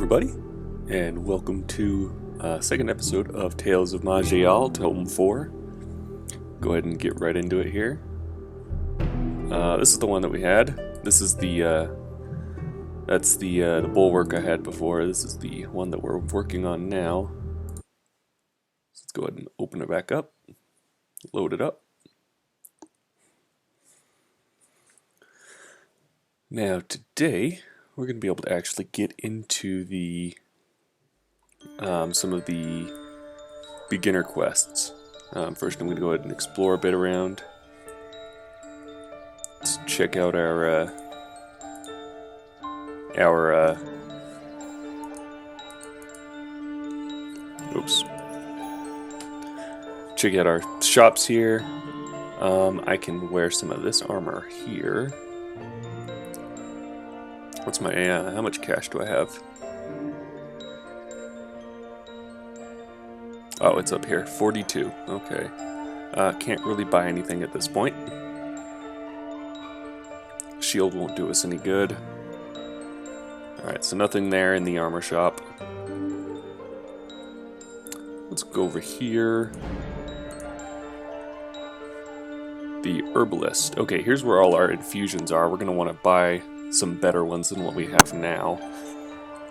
everybody, and welcome to second episode of Tales of Maj'Eyal, Tome 4. Go ahead and get right into it here. This is the one that we had. This is that's the bulwark I had before. This is the one that we're working on now. So let's go ahead and open it back up, load it up. Now today, we're going to be able to actually get into the some of the beginner quests. First, I'm going to go ahead and explore a bit around. Let's check out our check out our shops here. I can wear some of this armor here. What's my, how much cash do I have? Oh, it's up here, 42, okay. Can't really buy anything at this point. Shield won't do us any good. Alright, so nothing there in the armor shop. Let's go over here. The herbalist. Okay, here's where all our infusions are. We're going to want to buy some better ones than what we have now.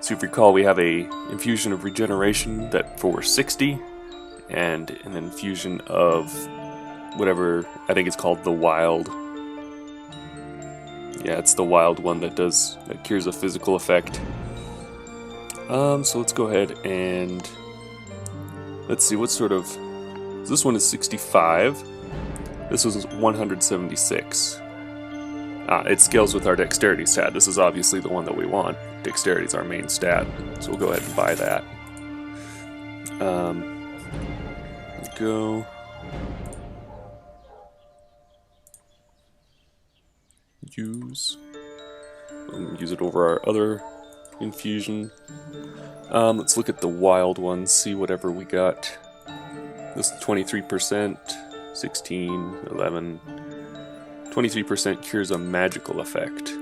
So if you recall, we have a infusion of regeneration that for 60, and an infusion of whatever, I think it's called the wild. Yeah, it's the wild one that cures a physical effect. So let's go ahead and let's see what sort of. So this one is 65. This was 176. It scales with our dexterity stat. This is obviously the one that we want. Dexterity is our main stat, so we'll go ahead and buy that. Go. Use. Use it over our other infusion. Let's look at the wild ones, see whatever we got. This 23%, 16, 11... 23% cures a magical effect.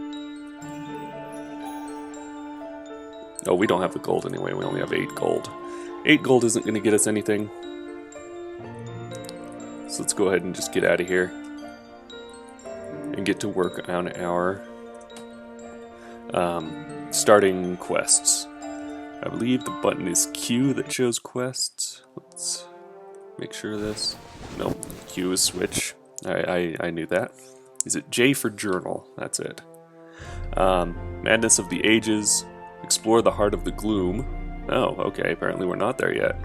Oh, we don't have the gold anyway. We only have 8 gold. 8 gold isn't going to get us anything. So let's go ahead and just get out of here. And get to work on our starting quests. I believe the button is Q that shows quests. Let's make sure of this. Nope, Q is switch. I knew that. Is it J for journal? That's it. Madness of the Ages. Explore the heart of the gloom. Oh, okay. Apparently we're not there yet.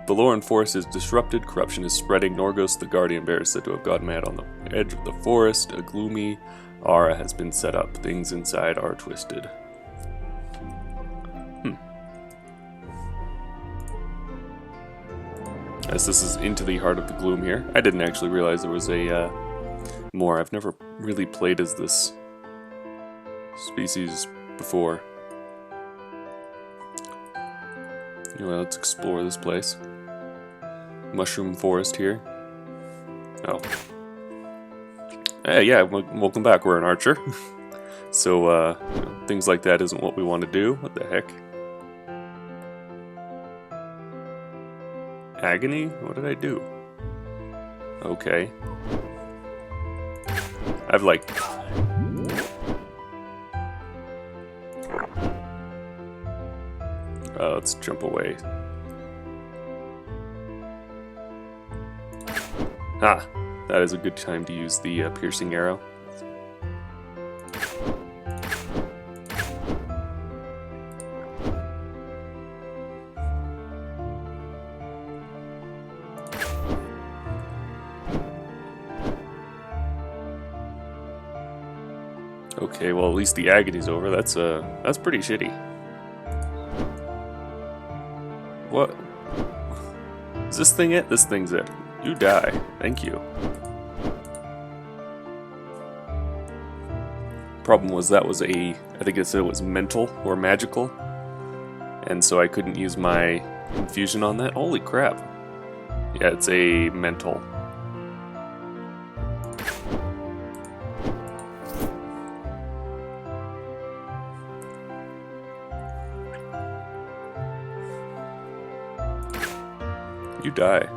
The Loren forest is disrupted. Corruption is spreading. Norgos, the guardian bear, is said to have gone mad on the edge of the forest. A gloomy aura has been set up. Things inside are twisted. As this is into the heart of the gloom here. I didn't actually realize there was a more. I've never really played as this species before. Anyway, let's explore this place. Mushroom forest here. Oh. Hey, yeah, welcome back. We're an archer. So, things like that isn't what we want to do. What the heck? Agony? What did I do? Okay. I've like... let's jump away. Ah! That is a good time to use the piercing arrow. Okay, well at least the agony's over. That's pretty shitty. What? Is this thing it? This thing's it. You die. Thank you. Problem was that was I think it said it was mental or magical. And so I couldn't use my infusion on that. Holy crap. Yeah, it's a mental. You die.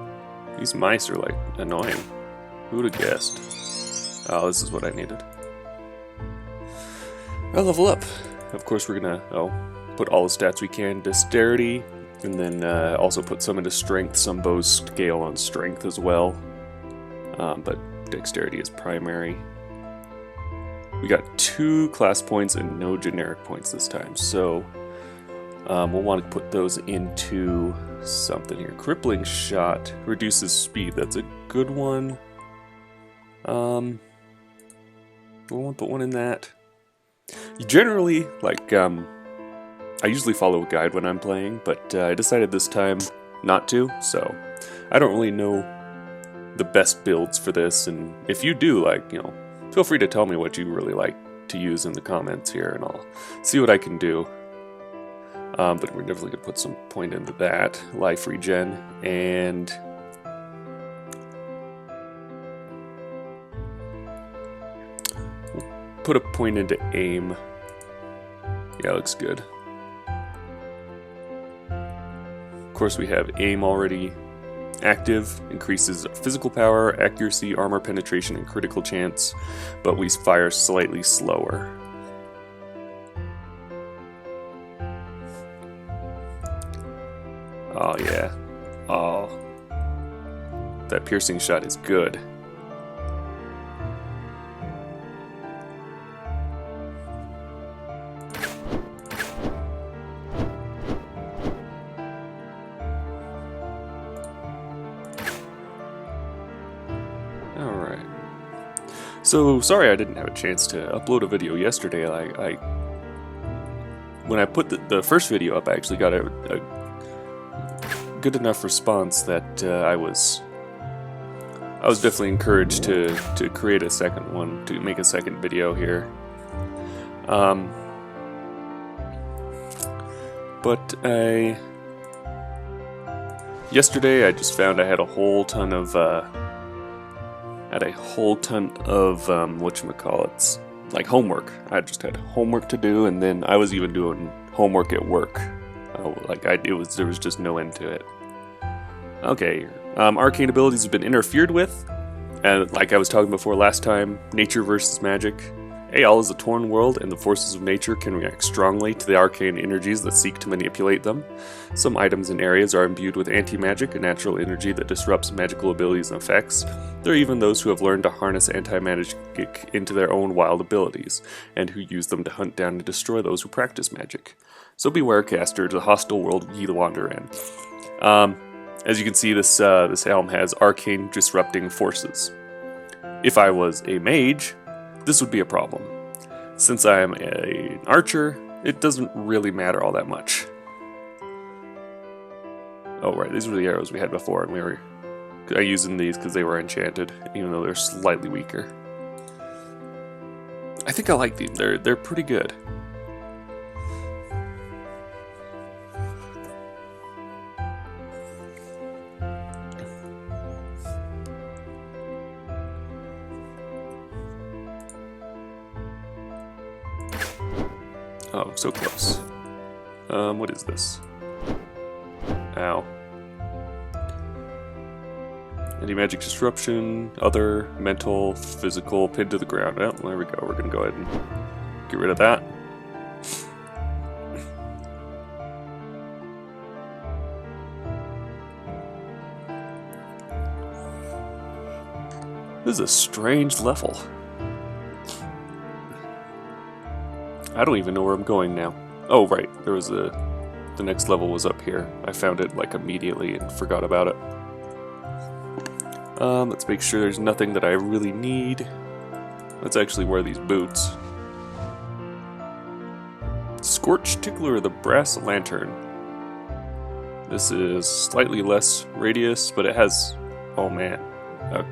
These mice are like annoying. Who would have guessed? Oh, this is what I needed. I'll level up. Of course, we're gonna put all the stats we can. Dexterity, and then also put some into strength. Some bows scale on strength as well, but dexterity is primary. We got 2 class points and no generic points this time, so we'll want to put those into something here. Crippling shot reduces speed. That's a good one. We'll want to put one in that. Generally, like, I usually follow a guide when I'm playing, but I decided this time not to, so I don't really know the best builds for this, and if you do, like, you know, feel free to tell me what you really like to use in the comments here, and I'll see what I can do. But we're definitely going to put some point into that. Life regen, and we'll put a point into aim. Yeah, looks good. Of course, we have aim already active, increases physical power, accuracy, armor penetration, and critical chance, but we fire slightly slower. Oh yeah. Oh. That piercing shot is good. Alright. So, sorry I didn't have a chance to upload a video yesterday. When I put the first video up, I actually got a good enough response that I was definitely encouraged to create a second one, to make a second video here. But yesterday I just found I had a whole ton of whatchamacallits, like homework. I just had homework to do, and then I was even doing homework at work. There was just no end to it. Okay, arcane abilities have been interfered with, and like I was talking before last time, nature versus magic. Maj'Eyal is a torn world, and the forces of nature can react strongly to the arcane energies that seek to manipulate them. Some items and areas are imbued with anti-magic, a natural energy that disrupts magical abilities and effects. There are even those who have learned to harness anti-magic into their own wild abilities, and who use them to hunt down and destroy those who practice magic. So beware, casters, the hostile world ye wander in. As you can see, this helm has arcane disrupting forces. If I was a mage, this would be a problem. Since I am an archer, it doesn't really matter all that much. Oh right, these were the arrows we had before, and we were using these because they were enchanted, even though they're slightly weaker. I think I like these. They're pretty good. Oh, so close. What is this? Ow. Anti-magic disruption, other, mental, physical, pinned to the ground. Oh, there we go. We're gonna go ahead and get rid of that. This is a strange level. I don't even know where I'm going now. Oh, right. There was the next level was up here. I found it like immediately and forgot about it. Let's make sure there's nothing that I really need. Let's actually wear these boots. Scorch Tickler, the Brass Lantern. This is slightly less radius, but it has, oh man, a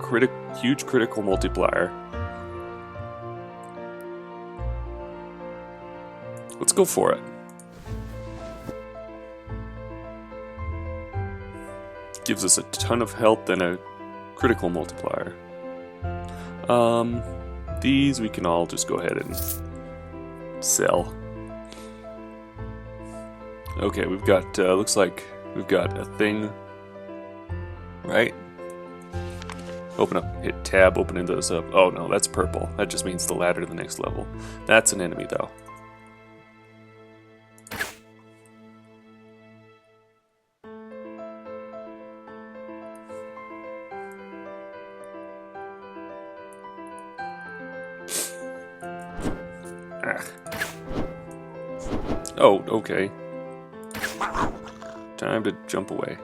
huge critical multiplier. Let's go for it. Gives us a ton of health and a critical multiplier. These we can all just go ahead and sell. Okay, we've got, looks like we've got a thing right? Open up, hit tab, opening those up. Oh no, that's purple. That just means the ladder to the next level. That's an enemy though. Ah. Oh, okay. Time to jump away.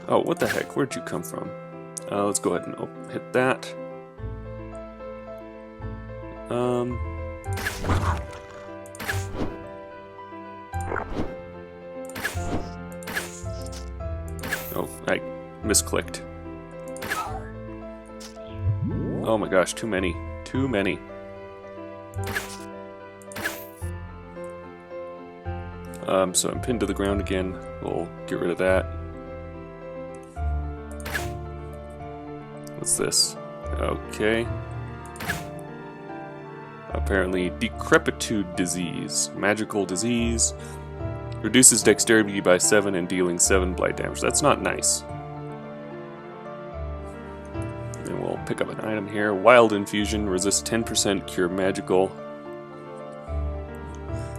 Oh, what the heck? Where'd you come from? Let's go ahead and hit that. Oh, I misclicked. Oh my gosh, too many. Too many. So I'm pinned to the ground again. We'll get rid of that. What's this? Okay. Apparently, decrepitude disease. Magical disease. Reduces dexterity by 7 and dealing 7 blight damage. That's not nice. And we'll pick up an item here. Wild infusion. Resist 10%. Cure magical.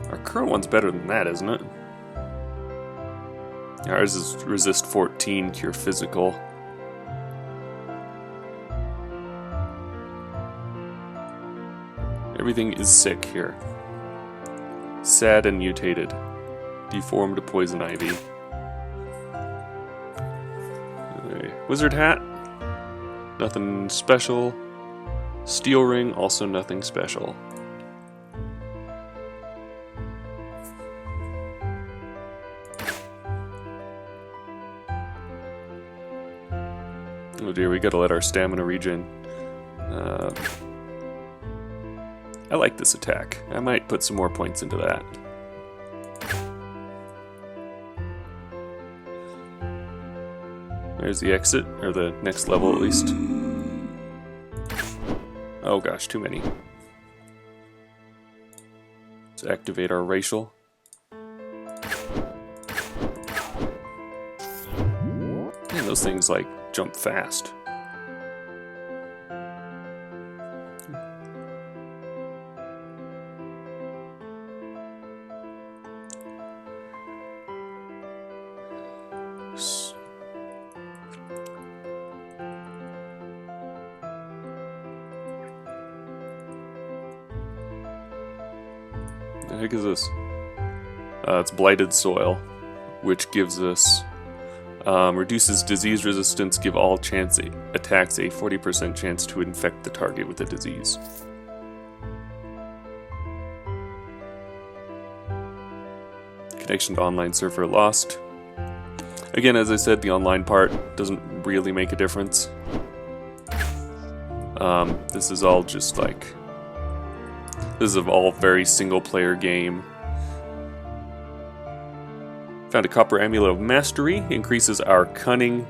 Our current one's better than that, isn't it? Ours is resist 14. Cure physical. Everything is sick here. Sad and mutated. Deformed poison ivy. Wizard hat. Nothing special. Steel ring, also nothing special. Oh dear, we gotta let our stamina regen. I like this attack. I might put some more points into that. There's the exit, or the next level at least. Oh gosh, too many. Let's activate our racial. Man, those things like jump fast. What the heck is this? It's blighted soil, which gives us reduces disease resistance. Give all attacks a 40% chance to infect the target with a disease. Connection to online server lost. Again, as I said, the online part doesn't really make a difference. This is all just like... This is an all very single-player game. Found a copper amulet of mastery. Increases our cunning.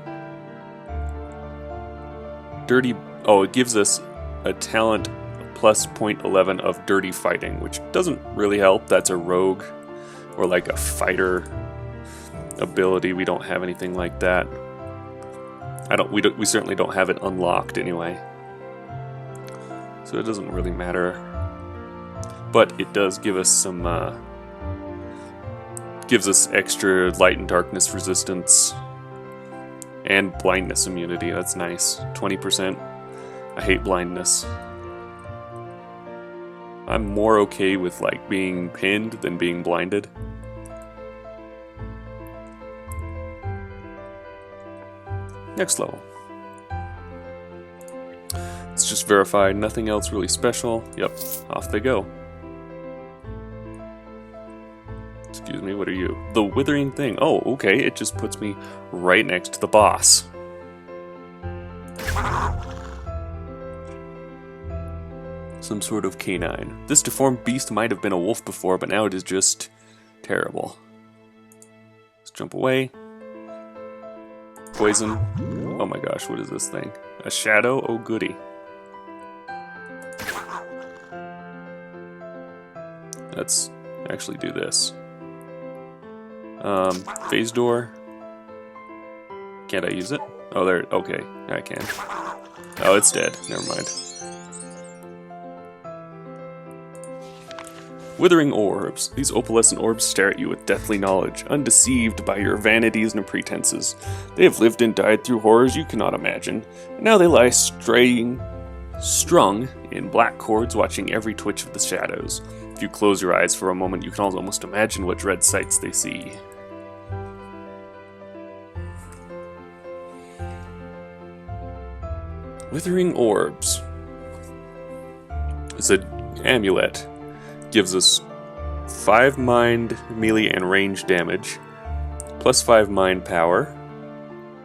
It gives us a talent plus 0.11 of dirty fighting, which doesn't really help. That's a rogue or like a fighter ability. We don't have anything like that. We certainly don't have it unlocked anyway. So it doesn't really matter. But it does give us some gives us extra light and darkness resistance and blindness immunity. That's nice. 20%. I hate blindness. I'm more okay with like being pinned than being blinded. Next level. Let's just verify nothing else really special. Yep, off they go. Excuse me, what are you? The withering thing. Oh, okay, it just puts me right next to the boss. Some sort of canine. This deformed beast might have been a wolf before, but now it is just terrible. Let's jump away. Poison. Oh my gosh, what is this thing? A shadow? Oh goody. Let's actually do this. Phase door. Can't I use it? Oh, there. Okay, I can. Oh, it's dead. Never mind. Withering orbs. These opalescent orbs stare at you with deathly knowledge, undeceived by your vanities and pretenses. They have lived and died through horrors you cannot imagine, and now they lie strung in black cords, watching every twitch of the shadows. If you close your eyes for a moment, you can almost imagine what dread sights they see. Withering orbs. It's an amulet. Gives us 5 mind, melee, and range damage, plus 5 mind power,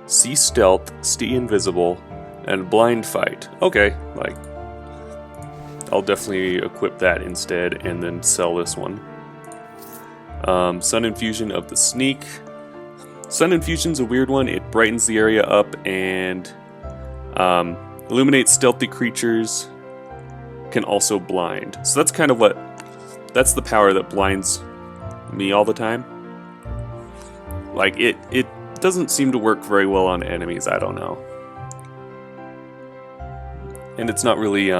see stealth, see invisible, and blind fight. Okay, like, I'll definitely equip that instead and then sell this one. Sun Infusion of the Sneak. Sun Infusion's a weird one. It brightens the area up and illuminates stealthy creatures. Can also blind. So that's kind of what... That's the power that blinds me all the time. Like, it doesn't seem to work very well on enemies, I don't know. And it's not really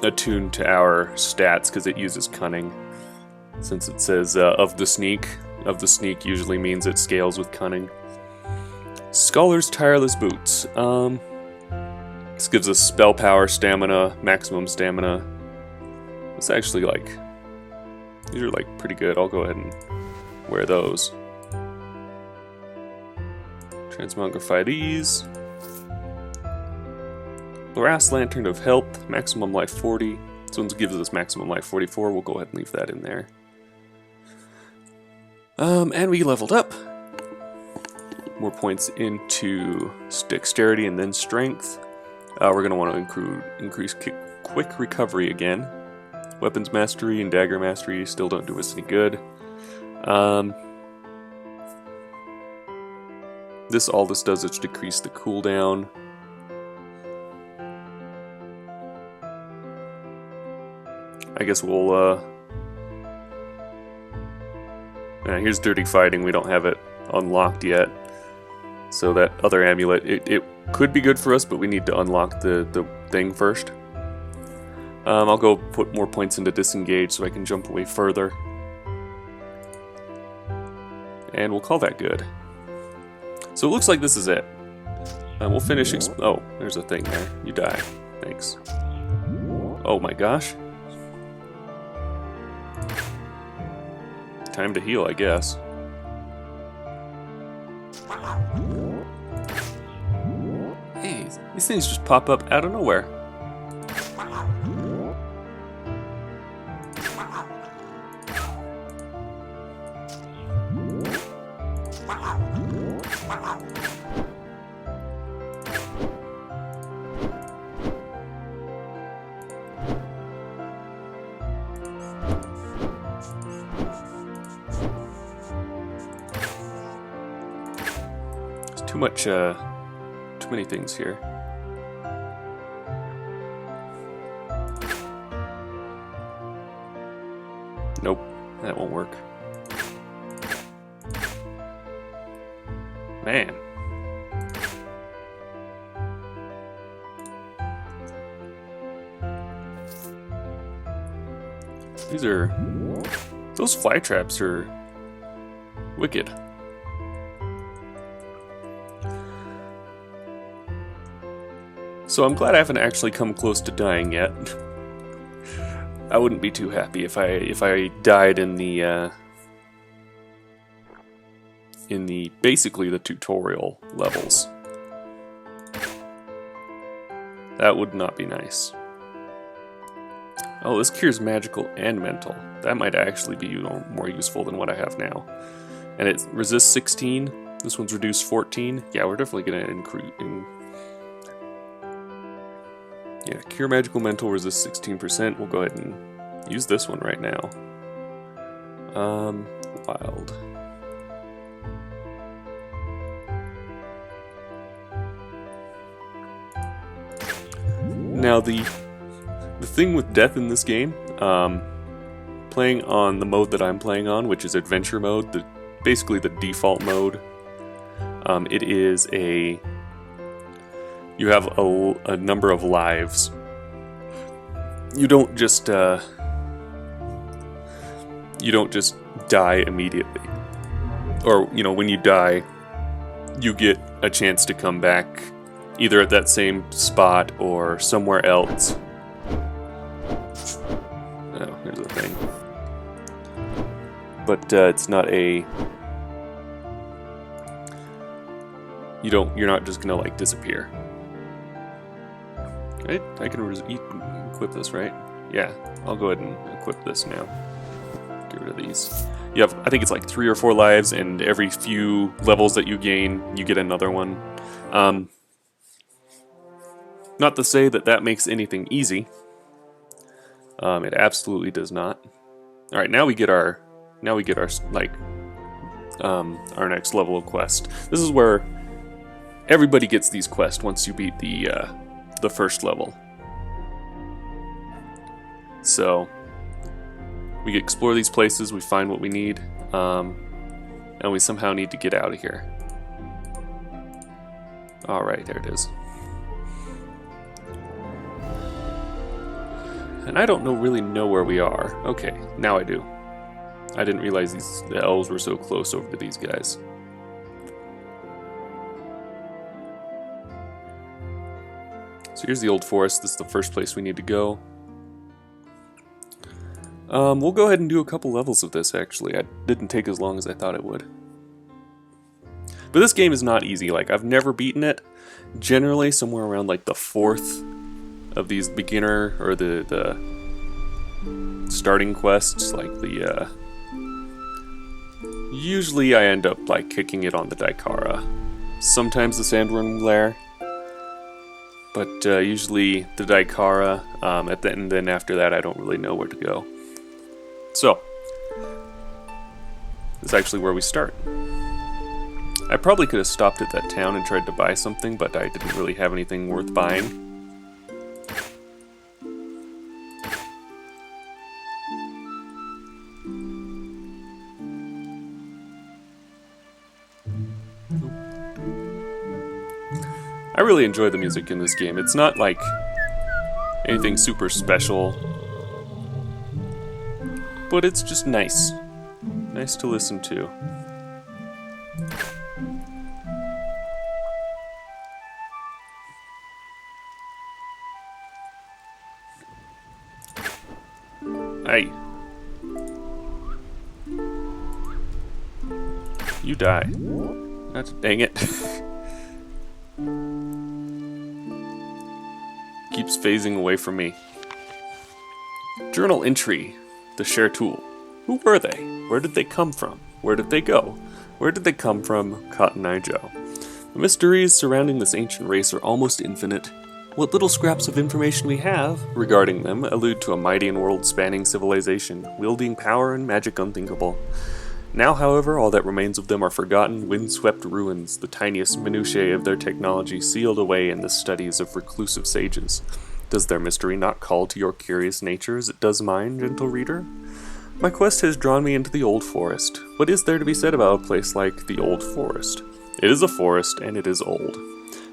attuned to our stats because it uses cunning. Since it says of the sneak usually means it scales with cunning. Scholar's Tireless Boots. This gives us spell power, stamina, maximum stamina. It's actually like... These are like pretty good. I'll go ahead and wear those. Transmogrify these. Brass Lantern of Health, maximum life 40. This one gives us maximum life 44. We'll go ahead and leave that in there. And we leveled up. More points into dexterity and then strength. We're going to want to increase quick recovery again. Weapons mastery and dagger mastery still don't do us any good. All this does is decrease the cooldown. I guess we'll here's Dirty Fighting. We don't have it unlocked yet. So that other amulet, it could be good for us, but we need to unlock the thing first. I'll go put more points into Disengage so I can jump away further. And we'll call that good. So it looks like this is it. We'll finish... oh, there's a thing there. You die. Thanks. Oh my gosh. Time to heal, I guess. Hey, these things just pop up out of nowhere. Too many things here. Nope, that won't work. Man. Those fly traps are wicked. So I'm glad I haven't actually come close to dying yet. I wouldn't be too happy if I died in the basically the tutorial levels. That would not be nice. Oh, this cures magical and mental. That might actually be more useful than what I have now. And it resists 16. This one's reduced 14. Yeah, we're definitely gonna increase. Yeah, cure magical mental, resist 16%. We'll go ahead and use this one right now. Wild. Now the thing with death in this game, playing on the mode that I'm playing on, which is adventure mode, basically the default mode, it is you have a number of lives. You don't just die immediately, or when you die, you get a chance to come back either at that same spot or somewhere else. Oh, here's the thing. But it's not a... You're not just gonna like disappear. Right? I can equip this, right? Yeah, I'll go ahead and equip this now. Get rid of these. You have, I think it's like 3 or 4 lives, and every few levels that you gain, you get another one. Not to say that makes anything easy. It absolutely does not. All right, now we get our like our next level of quest. This is where everybody gets these quests once you beat the first level. So we explore these places, we find what we need, and we somehow need to get out of here. All right, there it is. And I don't really know where we are. Okay, now I do. I didn't realize the elves were so close over to these guys. So here's the old forest. This is the first place we need to go. We'll go ahead and do a couple levels of this, actually. It didn't take as long as I thought it would. But this game is not easy. Like, I've never beaten it. Generally, somewhere around like the 4th of these beginner or the starting quests, like usually I end up like kicking it on the Daikara. Sometimes the Sandworm Lair, but usually the Daikara. And then after that, I don't really know where to go. So this is actually where we start. I probably could have stopped at that town and tried to buy something, but I didn't really have anything worth buying. I really enjoy the music in this game. It's not like anything super special, but it's just nice. Nice to listen to. Hey. You die. Dang it. Keeps phasing away from me. Journal entry. The share tool. Who were they? Where did they come from? Where did they go? Where did they come from? Cotton Eye Joe. The mysteries surrounding this ancient race are almost infinite. What little scraps of information we have regarding them allude to a mighty and world-spanning civilization, wielding power and magic unthinkable. Now, however, all that remains of them are forgotten, wind-swept ruins, the tiniest minutiae of their technology sealed away in the studies of reclusive sages. Does their mystery not call to your curious nature as it does mine, gentle reader? My quest has drawn me into the Old Forest. What is there to be said about a place like the Old Forest? It is a forest, and it is old.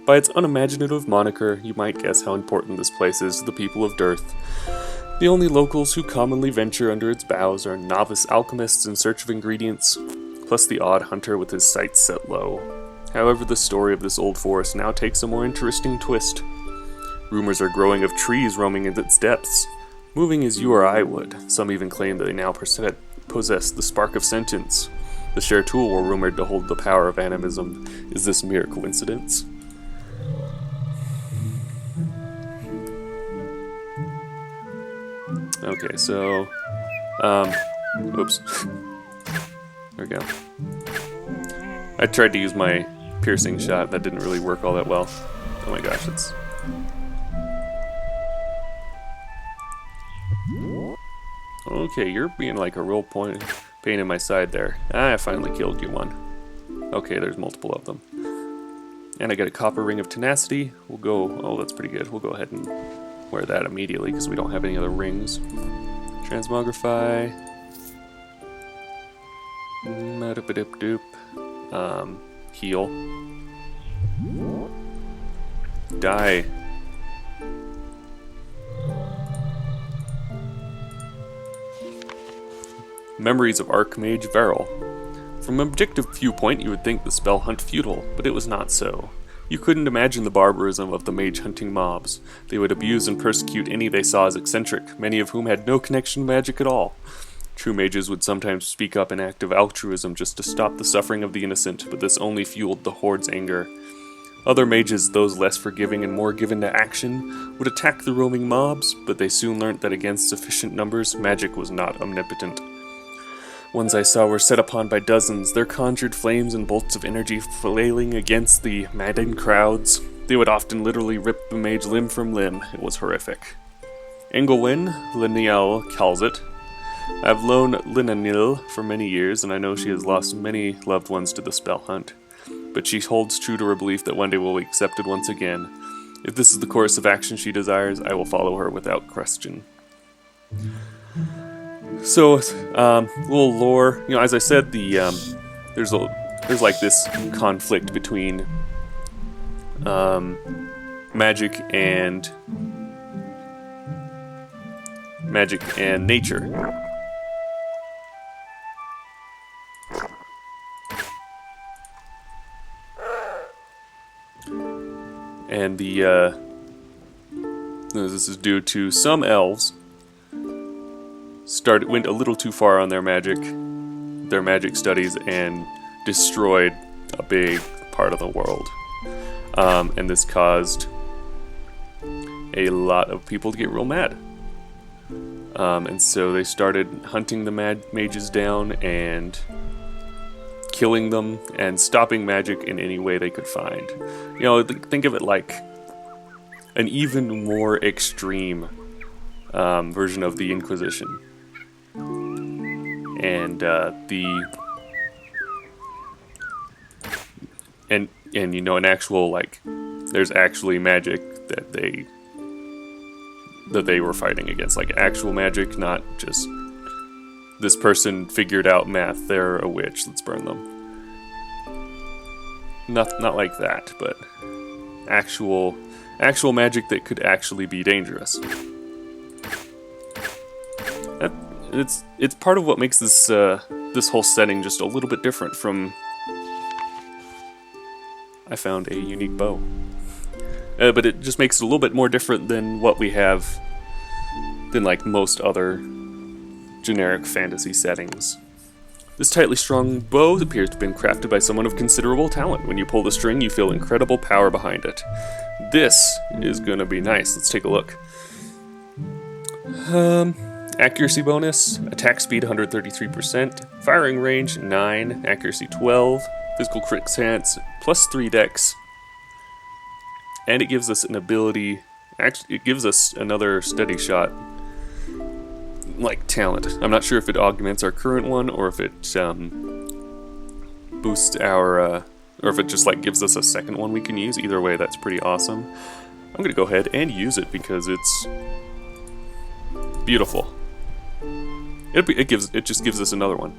By its unimaginative moniker, you might guess how important this place is to the people of Dearth. The only locals who commonly venture under its boughs are novice alchemists in search of ingredients, plus the odd hunter with his sights set low. However, the story of this old forest now takes a more interesting twist. Rumors are growing of trees roaming in its depths, moving as you or I would. Some even claim that they now possess the spark of sentience. The Share Tool were rumored to hold the power of animism. Is this mere coincidence? Okay, so, oops. There we go. I tried to use my piercing shot, that didn't really work all that well. Oh my gosh, it's... Okay, you're being like a real pain in my side there. I finally killed you one. Okay, there's multiple of them. And I got a copper ring of tenacity. We'll go, oh that's pretty good. We'll go ahead and wear that immediately because we don't have any other rings. Transmogrify. Doop. Heal. Die. Memories of Archmage Veril. From an objective viewpoint, you would think the spell hunt futile, but it was not so. You couldn't imagine the barbarism of the mage hunting mobs. They would abuse and persecute any they saw as eccentric, many of whom had no connection to magic at all. True mages would sometimes speak up in act of altruism just to stop the suffering of the innocent, but this only fueled the horde's anger. Other mages, those less forgiving and more given to action, would attack the roaming mobs, but they soon learnt that against sufficient numbers, magic was not omnipotent. Ones I saw were set upon by dozens, their conjured flames and bolts of energy flailing against the maddened crowds. They would often literally rip the mage limb from limb. It was horrific. Engelwyn, Maj'Eyal calls it. I've known Linanil for many years, and I know she has lost many loved ones to the spell hunt. But she holds true to her belief that one day will be accepted once again. If this is the course of action she desires, I will follow her without question. So, little lore. You know, as I said, there's like this conflict between magic and nature. And this is due to some elves went a little too far on their magic studies and destroyed a big part of the world. And this caused a lot of people to get real mad. And so they started hunting the mages down and killing them and stopping magic in any way they could find. You know, think of it like an even more extreme version of the Inquisition. And you know, an actual, like, there's actually magic that they were fighting against, like actual magic, not just this person figured out math, they're a witch, let's burn them. Not like that, but actual magic that could actually be dangerous. It's part of what makes this this whole setting just a little bit different from. I found a unique bow, but it just makes it a little bit more different than what we have, than like most other generic fantasy settings. This tightly strung bow appears to have been crafted by someone of considerable talent. When you pull the string, you feel incredible power behind it. This is gonna be nice. Let's take a look. Accuracy bonus, attack speed 133%, firing range 9, accuracy 12, physical crit chance plus 3 dex, and it gives us an ability. Actually, it gives us another steady shot, like talent. I'm not sure if it augments our current one or if it boosts our, or if it just like gives us a second one we can use. Either way, that's pretty awesome. I'm gonna go ahead and use it because it's beautiful. It just gives us another one,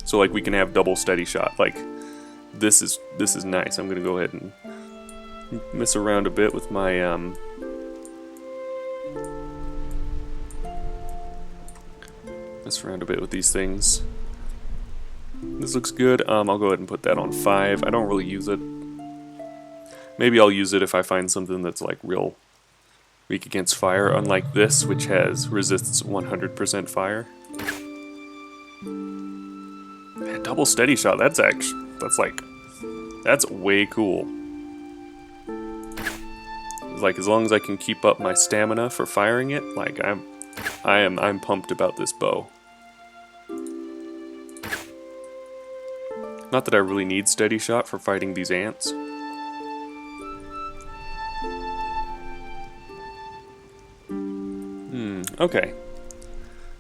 so like we can have double steady shot. Like this is nice. I'm gonna go ahead and mess around a bit with my these things. This looks good. I'll go ahead and put that on 5. I don't really use it. Maybe I'll use it if I find something that's like real weak against fire, unlike this, which resists 100% fire. Man, double steady shot. That's way cool. Like, as long as I can keep up my stamina for firing it, like I'm pumped about this bow. Not that I really need steady shot for fighting these ants. Okay.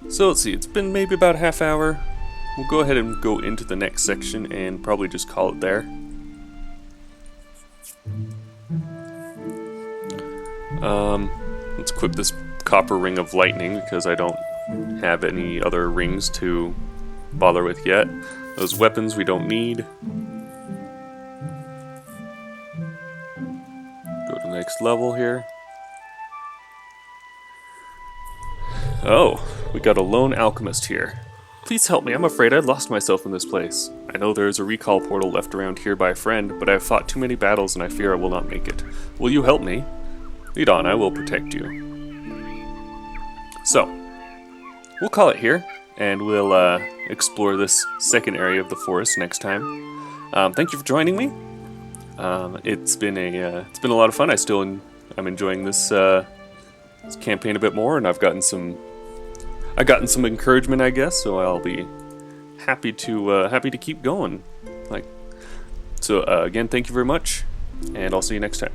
So let's see, it's been maybe about a half hour. We'll go ahead and go into the next section and probably just call it there. Let's equip this copper ring of lightning because I don't have any other rings to bother with yet. Those weapons we don't need. Go to the next level here. Oh, we got a lone alchemist here. Please help me, I'm afraid I lost myself in this place. I know there is a recall portal left around here by a friend, but I have fought too many battles and I fear I will not make it. Will you help me? Lead on, I will protect you. So, we'll call it here, and we'll explore this second area of the forest next time. Thank you for joining me. It's been a lot of fun. I'm enjoying this campaign a bit more, and I've gotten some encouragement, I guess. So I'll be happy to keep going. So again, thank you very much, and I'll see you next time.